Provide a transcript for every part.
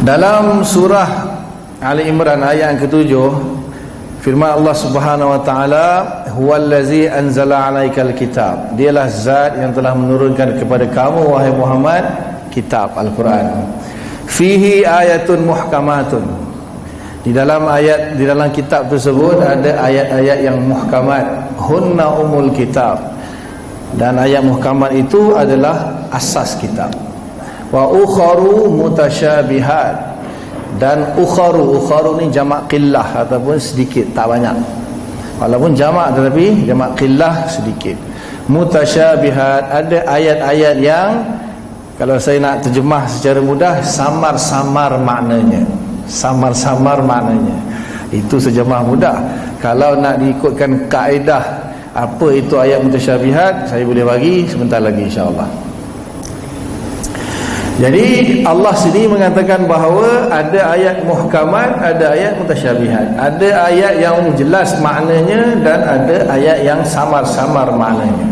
Dalam surah Ali Imran ayat yang ke-7, firman Allah Subhanahu wa taala, huwallazi anzala 'alaikal kitab. Dialah zat yang telah menurunkan kepada kamu wahai Muhammad kitab Al-Quran. Fihi ayatun muhkamatun. Di dalam kitab tersebut ada ayat-ayat yang muhkamat. Hunna umul kitab. Dan ayat muhkamat itu adalah asas kitab. Wa ukharu mutasyabihat. Dan ukharu ni jamak qillah ataupun sedikit, tak banyak. Walaupun jamak tetapi jamak qillah, sedikit. Mutasyabihat, ada ayat-ayat yang kalau saya nak terjemah secara mudah, samar-samar maknanya. Samar-samar maknanya. Itu terjemah mudah. Kalau nak diikutkan kaedah apa itu ayat mutasyabihat, saya boleh bagi sebentar lagi insya-Allah. Jadi Allah sendiri mengatakan bahawa ada ayat muhkamat, ada ayat mutasyabihat. Ada ayat yang jelas maknanya dan ada ayat yang samar-samar maknanya.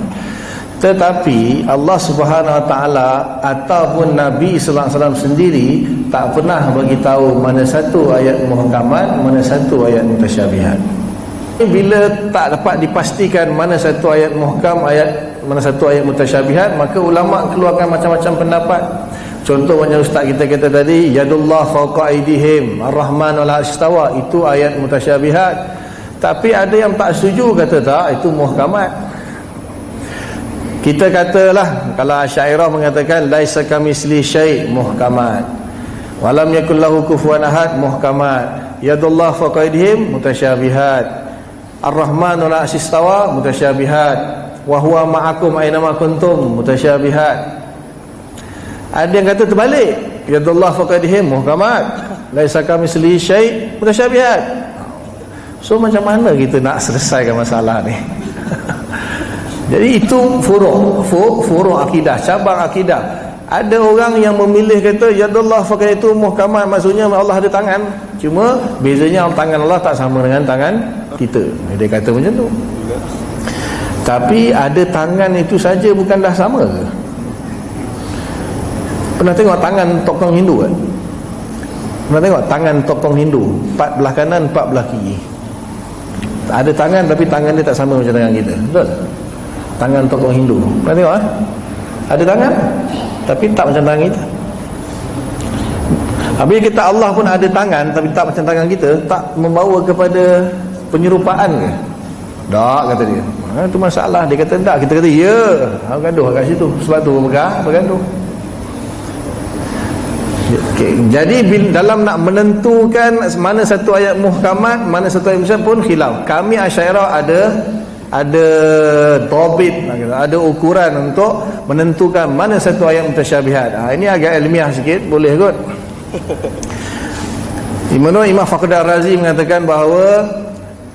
Tetapi Allah Subhanahu wa taala ataupun Nabi sallallahu alaihi wasallam sendiri tak pernah bagi tahu mana satu ayat muhkamat, mana satu ayat mutasyabihat. Bila tak dapat dipastikan mana satu ayat muhkam, mana satu ayat mutasyabihat, maka ulama keluarkan macam-macam pendapat. Contoh macam ustaz kita kata tadi, yadullah fawqa aydihim ar-rahman wal istawa, itu ayat mutasyabihat. Tapi ada yang tak setuju, kata tak, itu muhkamat. Kita katalah, kalau Asy'ariyah mengatakan laisa kamitsli syai', muhkamat. Walam yakul lahu kufuwan ahad, muhkamat. Yadullah fawqa aydihim, mutasyabihat. Ar-rahman wal istawa, mutasyabihat. Wa huwa ma'akum aina ma kuntum, mutasyabihat. Ada yang kata terbalik, yadullah faqadihim muhkamat, laisa kamitslihi syai', mutasyabihat. So macam mana kita nak selesaikan masalah ni? Jadi itu furu' akidah, cabang akidah. Ada orang yang memilih kata yadullah faqadihim muhkamat, maksudnya Allah ada tangan. Cuma bezanya tangan Allah tak sama dengan tangan kita. Dia kata macam tu. Tapi ada tangan itu saja bukan dah sama ke? Pernah tengok tangan tokong Hindu kan? Pernah tengok tangan tokong Hindu, 4 belah kanan, 4 belah kiri. Ada tangan tapi tangan dia tak sama macam tangan kita. Betul? Tangan tokong Hindu. Pernah tengok ah? Ada tangan tapi tak macam tangan kita. Habis kita Allah pun ada tangan tapi tak macam tangan kita, tak membawa kepada penyerupaan ke? Tak, kata dia. Itu masalah. Dia kata tak. Kita kata ya, gaduh kat situ. Sebab tu bergaduh. Okay. Jadi dalam nak menentukan mana satu ayat muhkamat, mana satu ayat mutasyabihat pun khilaf. Kami Asy'ariyah ada tabit, ada ukuran untuk menentukan mana satu ayat mutasyabihat. Ini agak ilmiah sikit, boleh kot. Imam Fakhruddin Razi mengatakan bahawa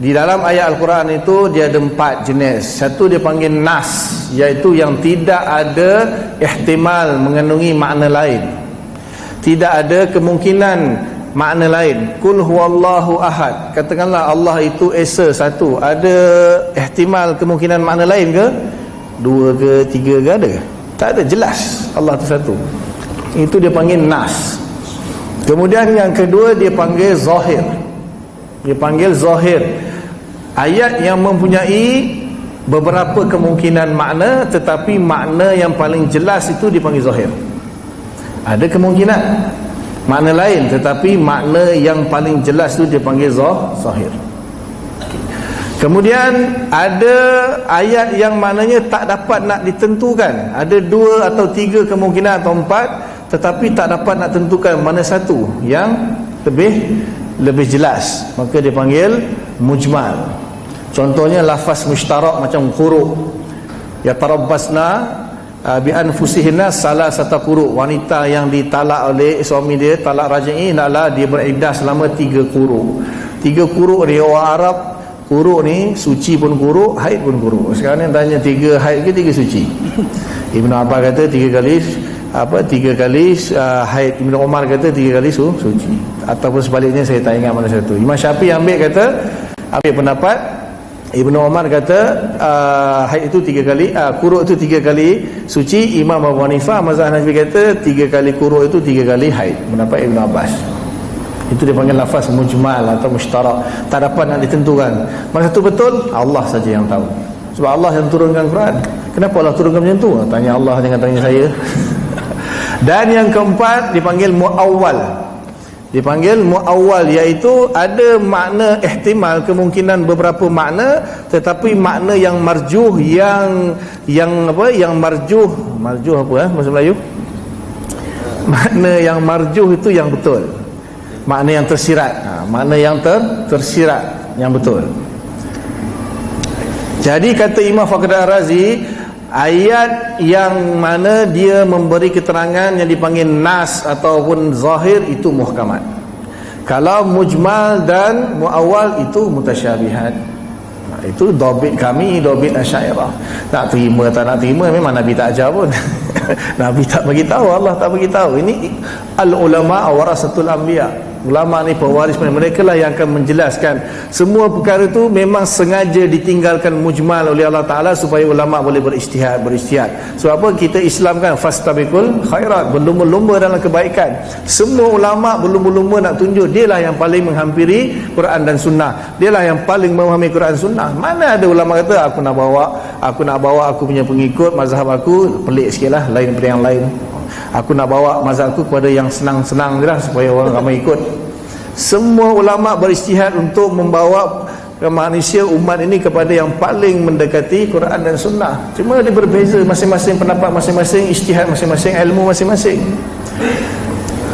di dalam ayat Al-Quran itu dia ada 4 jenis. Satu dia panggil nas, iaitu yang tidak ada ihtimal mengandungi makna lain. Tidak ada kemungkinan makna lain. Qul huwallahu ahad, katakanlah Allah itu esa satu. Ada ihtimal kemungkinan makna lain ke? 2 ke 3 ke, ada ke? Tak ada, jelas Allah itu satu. Itu dia panggil nas. Kemudian yang kedua dia panggil zahir. Dia panggil zahir, ayat yang mempunyai beberapa kemungkinan makna, tetapi makna yang paling jelas itu dipanggil zahir. Ada kemungkinan makna lain, tetapi makna yang paling jelas itu dia panggil zahir. Kemudian ada ayat yang maknanya tak dapat nak ditentukan. Ada 2 atau 3 kemungkinan atau 4, tetapi tak dapat nak tentukan mana satu yang lebih jelas, maka dia panggil mujmal. Contohnya lafaz mushtarak macam quru', yatarabbasna bi anfusihinna salasata quru'. Wanita yang ditalak oleh suami dia, talak raj'i, hendaklah dia beriddah selama 3 quru'. 3 quru' dia orang Arab. Quru' ni suci pun quru', haid pun quru'. Sekarang ni tanya 3 haid ke 3 suci? Ibnu Abbas kata 3 kali haid. Ibnu Umar kata 3 kali suci. Ataupun sebaliknya, saya tak ingat mana satu. Imam Syafi'i ambil pendapat Ibnu Umar kata haid itu 3 kali, quru' itu 3 kali suci. Imam Abu Hanifah mazhab Hanafi kata 3 kali quru' itu 3 kali haid. Pendapat Ibnu Abbas. Itu dipanggil lafaz mujmal atau mushtarak, tak dapat nak ditentukan mana satu betul, Allah saja yang tahu. Sebab Allah yang turunkan Quran. Kenapa Allah turunkan macam tu? Tanya Allah, jangan tanya saya. Dan yang keempat dipanggil muawwal. Dipanggil muawwal, iaitu ada makna ihtimal, kemungkinan beberapa makna, tetapi makna yang marjuh, yang marjuh apa bahasa Melayu? Makna yang marjuh itu yang betul. Makna yang tersirat, makna yang tersirat yang betul. Jadi kata Imam Fakhr Ar-Razi, ayat yang mana dia memberi keterangan yang dipanggil nas ataupun zahir itu muhkamat. Kalau mujmal dan muawwal itu mutasyabihat. Itu dobit kami, dobit Asy'ariyah. Nak terima tak nak terima memang Nabi tak ajar pun. Nabi tak bagi tahu, Allah tak bagi tahu. Ini al-ulama warasatul anbiya. Ulama ni pewaris, mereka lah yang akan menjelaskan semua perkara itu. Memang sengaja ditinggalkan mujmal oleh Allah Ta'ala supaya ulama boleh berijtihad. Sebab apa? Kita Islam kan fastabiqul khairat, berlumba-lumba dalam kebaikan. Semua ulama berlumba-lumba nak tunjuk dia lah yang paling menghampiri Quran dan Sunnah, dia lah yang paling memahami Quran Sunnah. Mana ada ulama kata aku nak bawa aku punya pengikut, mazhab aku pelik sikit lah, lain daripada yang lain. Aku nak bawa mazhab aku kepada yang senang-senang je lah, supaya orang ramai ikut. Semua ulama berijtihad untuk membawa manusia, umat ini kepada yang paling mendekati Quran dan Sunnah. Cuma dia berbeza, masing-masing pendapat masing-masing, ijtihad masing-masing, ilmu masing-masing.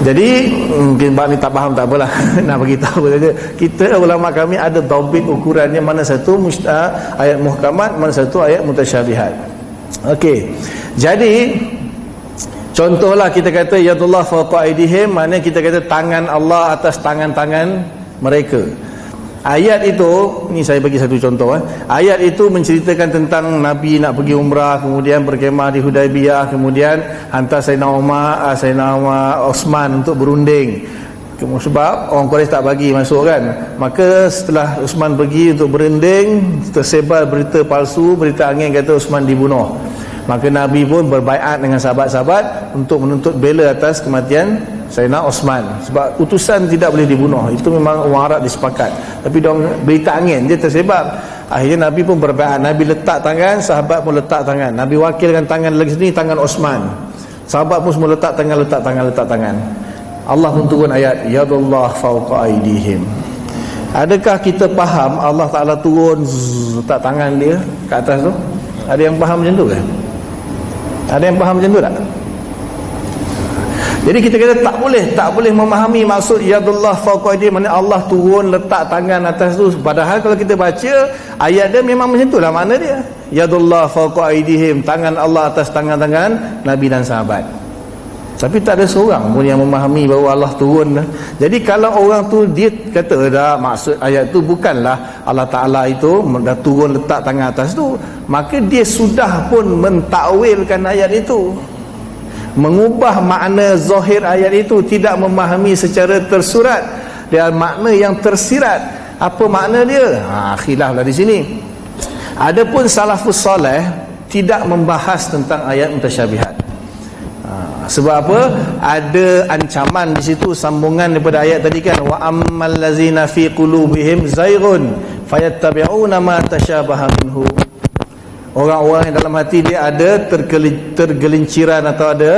Jadi mungkin bab ni tak faham, tak apalah. Nak bagi tahu saja, kita ulama kami ada daubit ukurannya, mana satu ayat muhkamat, mana satu ayat mutasyabihat. Okey. Jadi contohlah kita kata yadullah fawqa aydihim, maknanya kita kata tangan Allah atas tangan-tangan mereka. Ayat itu, ni saya bagi satu contoh. Ayat itu menceritakan tentang Nabi nak pergi umrah, kemudian berkemah di Hudaibiyah, kemudian hantar Sayyidina Osman untuk berunding. Sebab orang Quraisy tak bagi masuk kan. Maka setelah Osman pergi untuk berunding, tersebar berita palsu, berita angin kata Osman dibunuh. Maka Nabi pun berbaiat dengan sahabat-sahabat untuk menuntut bela atas kematian Sayyidina Osman. Sebab utusan tidak boleh dibunuh. Itu memang orang Arab disepakkan. Tapi berita angin dia tersebar. Akhirnya Nabi pun berbaiat. Nabi letak tangan, sahabat pun letak tangan. Nabi wakilkan tangan lagi sini, tangan Osman. Sahabat pun semua letak tangan. Allah pun turun ayat yadullah fawqa aydihim. Adakah kita faham Allah Ta'ala turun letak tangan dia ke atas tu? Ada yang faham macam tu ke? Ada yang faham macam tu tak? Jadi kita kata tak boleh memahami maksud yadullah fawqa aydihim, maknanya Allah turun letak tangan atas tu. Padahal kalau kita baca ayat dia memang macam itulah makna dia. Yadullah fawqa aydihim, tangan Allah atas tangan-tangan Nabi dan sahabat. Tapi tak ada seorang pun yang memahami bahawa Allah turun. Jadi kalau orang tu dia kata dah maksud ayat tu bukanlah Allah Ta'ala itu dah turun letak tangan atas tu, maka dia sudah pun mentakwilkan ayat itu, mengubah makna zahir ayat itu, tidak memahami secara tersurat dan makna yang tersirat. Apa makna dia? Khilaf lah di sini. Adapun salafus soleh tidak membahas tentang ayat mutasyabihat. Sebab apa? Ada ancaman di situ, sambungan daripada ayat tadi kan, wa ammal ladzina fi qulubihim zaighun fayattabi'una ma tasyabaha minhu. Orang-orang yang dalam hati dia ada tergelinciran atau ada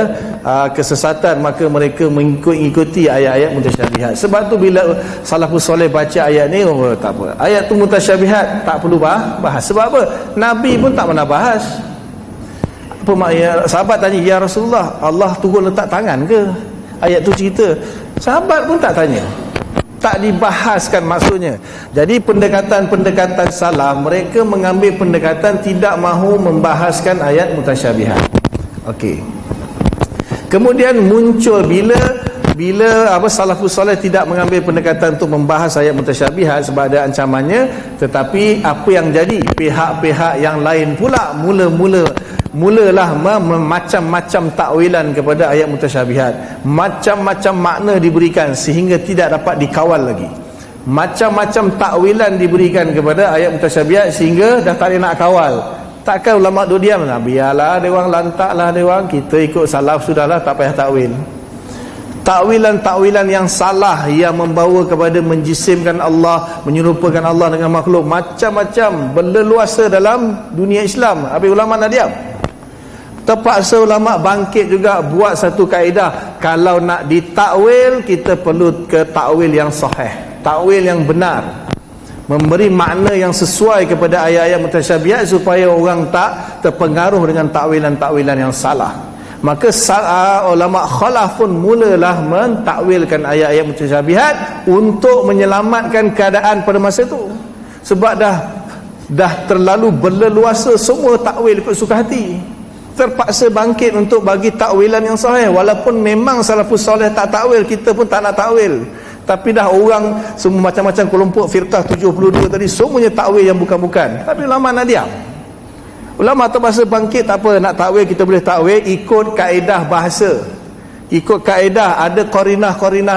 kesesatan, maka mereka mengikuti ayat-ayat mutasyabihat. Sebab tu bila salafus soleh baca ayat ni, tak apa, ayat tu mutasyabihat, tak perlu bahas. Sebab apa? Nabi pun tak pernah bahas. Sahabat tanya, ya Rasulullah, Allah turun letak tangan ke? Ayat tu cerita. Sahabat pun tak tanya, tak dibahaskan maksudnya. Jadi pendekatan salah, mereka mengambil pendekatan tidak mahu membahaskan ayat mutasyabihat. Okey. Kemudian muncul bila salafus soleh tidak mengambil pendekatan untuk membahas ayat mutasyabihat sebab ada ancamannya, tetapi apa yang jadi? Pihak-pihak yang lain pula mulalah macam-macam takwilan kepada ayat mutasyabihat. Macam-macam makna diberikan sehingga tidak dapat dikawal lagi. Macam-macam takwilan diberikan kepada ayat mutasyabihat sehingga dah tak ada nak kawal. Takkan ulama duduk diam, biarlah dia orang, lantaklah dia orang, kita ikut salaf sudahlah, tak payah takwil. Takwilan-takwilan yang salah yang membawa kepada menjisimkan Allah, menyerupakan Allah dengan makhluk, macam-macam berleluasa dalam dunia Islam. Habis ulama nak diam? Terpaksa ulama bangkit juga buat satu kaedah, kalau nak ditakwil kita perlu ke takwil yang sahih, takwil yang benar, memberi makna yang sesuai kepada ayat-ayat mutasyabihat supaya orang tak terpengaruh dengan takwilan-takwilan yang salah. Maka ulama khalaf pun mulalah mentakwilkan ayat-ayat mutasyabihat untuk menyelamatkan keadaan pada masa itu. Sebab dah terlalu berleluasa semua takwil ikut suka hati. Terpaksa bangkit untuk bagi takwilan yang sahih, walaupun memang salafus soleh tak takwil, kita pun tak nak takwil. Tapi dah orang semua macam-macam kelompok firqah 72 tadi semuanya takwil yang bukan-bukan. Tapi ulama nak diam? Ulama terpaksa bangkit, tak apa, nak takwil kita boleh takwil ikut kaedah bahasa, ikut kaedah, ada qarinah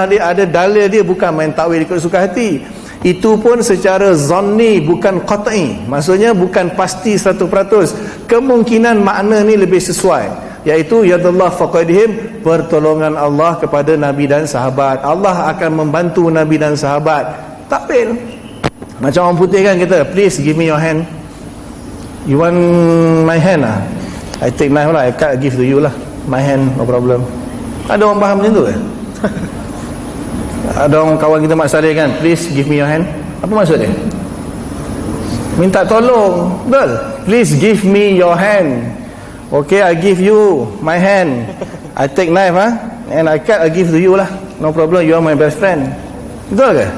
dia, ada dalil dia, bukan main takwil ikut suka hati. Itu pun secara zanni, bukan qat'i, maksudnya bukan pasti 100%. Kemungkinan makna ni lebih sesuai, iaitu yadullah faqadihim, pertolongan Allah kepada Nabi dan sahabat. Allah akan membantu Nabi dan sahabat. Takwil macam orang putih kan, kita please give me your hand. You want my hand lah, I take knife lah, I cut, give to you lah, my hand, no problem. Ada orang faham macam tu ke? Ada orang kawan kita Mak Saleh kan, please give me your hand. Apa maksud dia? Minta tolong, betul? Please give me your hand. Okay, I give you my hand, I take knife and I cut, I give to you lah, no problem, you are my best friend. Betul ke?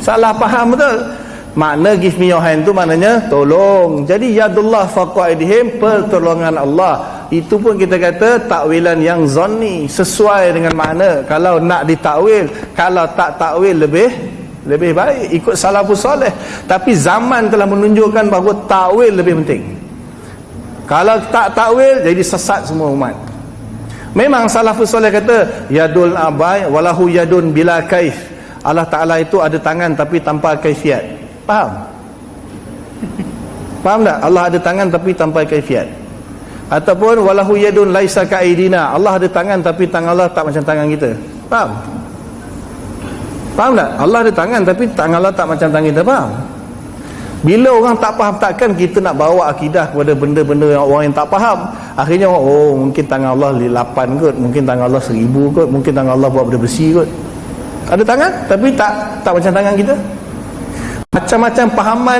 Salah faham betul. Makna give me your hand tu maknanya tolong. Jadi yadullah faqaidihim, pertolongan Allah. Itu pun kita kata takwilan yang zanni, sesuai dengan makna. Kalau nak ditakwil, kalau tak takwil lebih baik ikut salafus soleh. Tapi zaman telah menunjukkan bahawa takwil lebih penting. Kalau tak takwil jadi sesat semua umat. Memang salafus soleh kata yadul abai walahu yadun bila kaif. Allah Ta'ala itu ada tangan tapi tanpa kaifiat. Faham? Faham tak? Allah ada tangan tapi tanpa kaifiat. Ataupun walahu yadun laisa ka'idina, Allah ada tangan tapi tangan Allah tak macam tangan kita. Faham? Faham tak? Allah ada tangan tapi tangan Allah tak macam tangan kita. Faham? Bila orang tak faham, takkan kita nak bawa akidah kepada benda-benda yang orang yang tak faham. Akhirnya oh mungkin tangan Allah 8 kot, mungkin tangan Allah 1000 kot, mungkin tangan Allah buat benda besi kot. Ada tangan tapi tak macam tangan kita. Macam-macam pahaman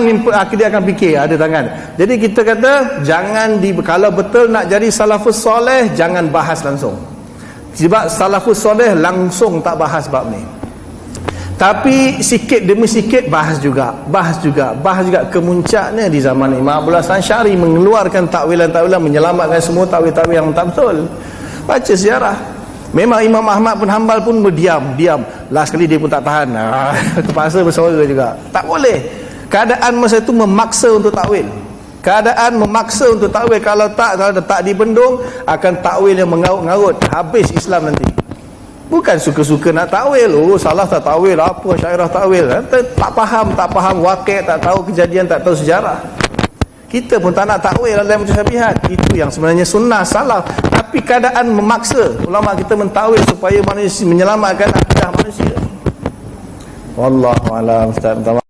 dia akan fikir ada tangan. Jadi kita kata jangan kalau betul nak jadi salafus soleh, jangan bahas langsung. Sebab salafus soleh langsung tak bahas bab ni. Tapi sikit demi sikit bahas juga. Kemuncaknya di zaman Imam Abdul Hasan Syari mengeluarkan takwilan-takwilan, menyelamatkan semua takwil-takwil yang tak betul. Baca sejarah. Memang Imam Ahmad bin Hanbal pun berdiam. Last kali dia pun tak tahan. Terpaksa bersuara juga. Tak boleh. Keadaan masa itu memaksa untuk takwil. Kalau tak dibendung, akan takwil yang mengarut-ngarut. Habis Islam nanti. Bukan suka-suka nak takwil. Oh salah tak takwil, apa syairah takwil. Tak faham wakil, tak tahu kejadian, tak tahu sejarah. Kita pun tak nak takwil dalam mutasyabihat. Itu yang sebenarnya sunnah salaf. Tapi keadaan memaksa ulama kita mentakwil supaya manusia menyelamatkan akidah manusia. Wallahu a'lam.